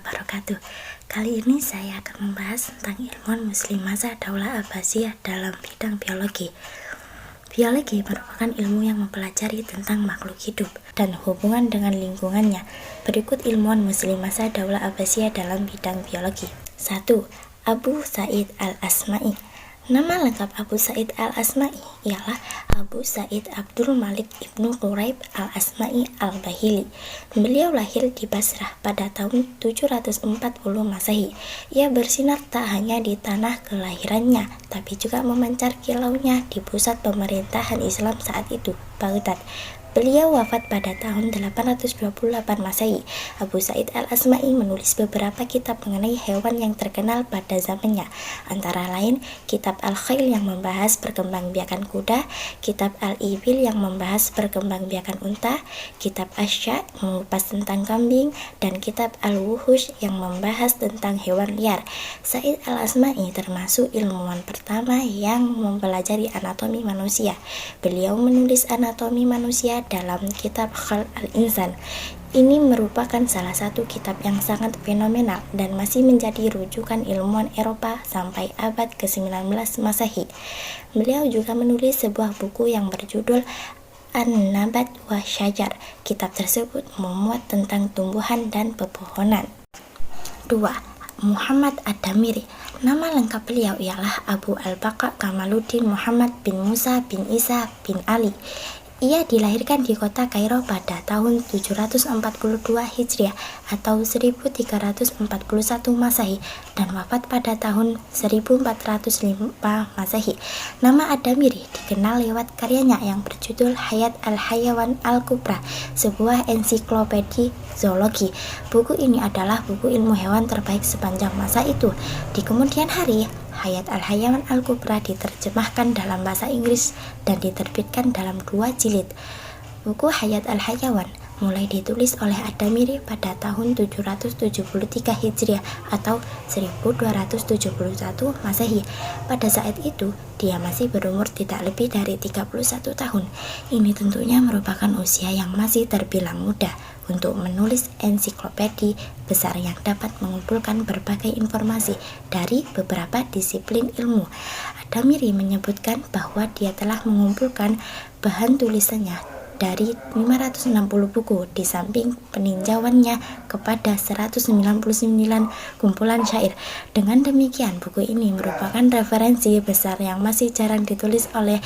wabarakatuh. Kali ini saya akan membahas tentang ilmuwan muslim masa Daulah Abbasiyah dalam bidang biologi. Biologi merupakan ilmu yang mempelajari tentang makhluk hidup dan hubungan dengan lingkungannya. Berikut ilmuwan muslim masa Daulah Abbasiyah dalam bidang biologi. 1. Abu Sa'id al-Asma'i. Nama lengkap Abu Sa'id al-Asma'i ialah Abu Sa'id Abdul Malik Ibnu Quraib al-Asma'i al-Bahili. Beliau lahir di Basrah pada tahun 740 Masehi. Ia bersinar tak hanya di tanah kelahirannya, tapi juga memancar kilaunya di pusat pemerintahan Islam saat itu, Baghdad. Beliau wafat pada tahun 828 Masehi. Abu Sa'id al-Asma'i menulis beberapa kitab mengenai hewan yang terkenal pada zamannya, antara lain kitab Al-Khail yang membahas perkembangbiakan kuda, kitab Al-Ibil yang membahas perkembangbiakan unta, kitab Asya mengupas tentang kambing, dan kitab Al-Wuhush yang membahas tentang hewan liar. Sa'id al-Asma'i termasuk ilmuwan pertama yang mempelajari anatomi manusia. Beliau menulis anatomi manusia dalam kitab Khalq al-Insan. Ini merupakan salah satu kitab yang sangat fenomenal dan masih menjadi rujukan ilmuwan Eropa sampai abad ke-19 Masehi. Beliau juga menulis sebuah buku yang berjudul An-Nabat wa Syajar. Kitab tersebut memuat tentang tumbuhan dan pepohonan. 2. Muhammad Ad-Damiri. Nama lengkap beliau ialah Abu Al-Baqa Kamaluddin Muhammad bin Musa bin Isa bin Ali. Ia dilahirkan di kota Kairo pada tahun 742 Hijriah atau 1341 Masehi dan wafat pada tahun 1405 Masehi. Nama Ad-Damiri dikenal lewat karyanya yang berjudul Hayat al-Hayawan al-Kubra, sebuah ensiklopedi zoologi. Buku ini adalah buku ilmu hewan terbaik sepanjang masa itu. Di kemudian hari, Hayat al-Hayawan al-Kubra diterjemahkan dalam bahasa Inggris dan diterbitkan dalam 2 jilid. Buku Hayat al-Hayawan mulai ditulis oleh Ad-Damiri pada tahun 773 Hijriah atau 1271 Masehi. Pada saat itu, dia masih berumur tidak lebih dari 31 tahun. Ini tentunya merupakan usia yang masih terbilang muda untuk menulis ensiklopedi besar yang dapat mengumpulkan berbagai informasi dari beberapa disiplin ilmu. Ad-Damiri menyebutkan bahwa dia telah mengumpulkan bahan tulisannya dari 560 buku di samping peninjauannya kepada 199 kumpulan syair. Dengan demikian, buku ini merupakan referensi besar yang masih jarang ditulis oleh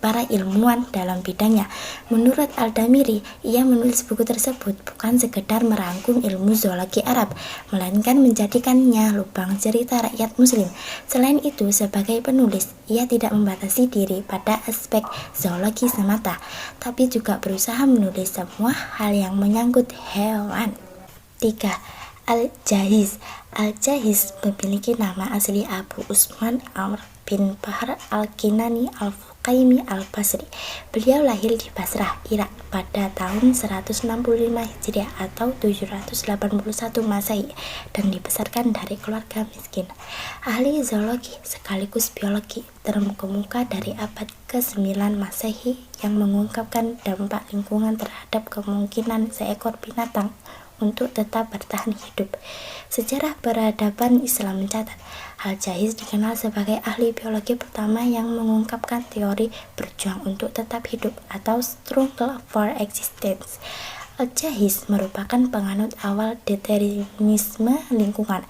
para ilmuwan dalam bidangnya. Menurut Ad-Damiri, ia menulis buku tersebut bukan sekedar merangkum ilmu zoologi Arab, melainkan menjadikannya lubang cerita rakyat muslim. Selain itu, sebagai penulis, ia tidak membatasi diri pada aspek zoologi semata, tapi juga berusaha menulis semua hal yang menyangkut hewan. 3. Al-Jahiz. Al-Jahiz memiliki nama asli Abu Usman Amr bin Bahr al-Kinani al-Fuqaimi al-Basri. Beliau lahir di Basrah, Irak pada tahun 165 Hijriah atau 781 Masehi dan dibesarkan dari keluarga miskin. Ahli zoologi sekaligus biologi terkemuka dari abad ke-9 Masehi yang mengungkapkan dampak lingkungan terhadap kemungkinan seekor binatang untuk tetap bertahan hidup. Sejarah peradaban Islam mencatat, Al-Jahiz dikenal sebagai ahli biologi pertama yang mengungkapkan teori berjuang untuk tetap hidup atau struggle for existence. Al-Jahiz merupakan penganut awal determinisme lingkungan.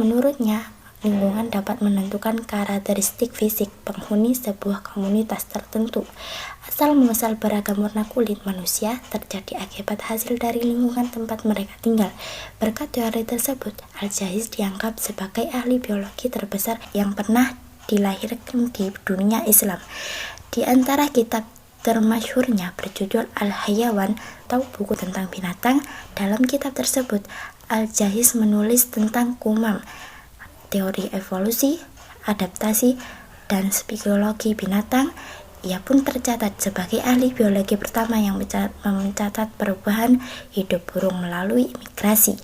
Menurutnya, lingkungan dapat menentukan karakteristik fisik penghuni sebuah komunitas tertentu. Asal-muasal beragam warna kulit manusia terjadi akibat hasil dari lingkungan tempat mereka tinggal. Berkat teori tersebut, Al-Jahiz dianggap sebagai ahli biologi terbesar yang pernah dilahirkan di dunia Islam. Di antara kitab termasyhurnya berjudul Al-Hayawan atau buku tentang binatang. Dalam kitab tersebut, Al-Jahiz menulis tentang kumam, teori evolusi, adaptasi, dan psikologi binatang. Ia pun tercatat sebagai ahli biologi pertama yang mencatat perubahan hidup burung melalui migrasi.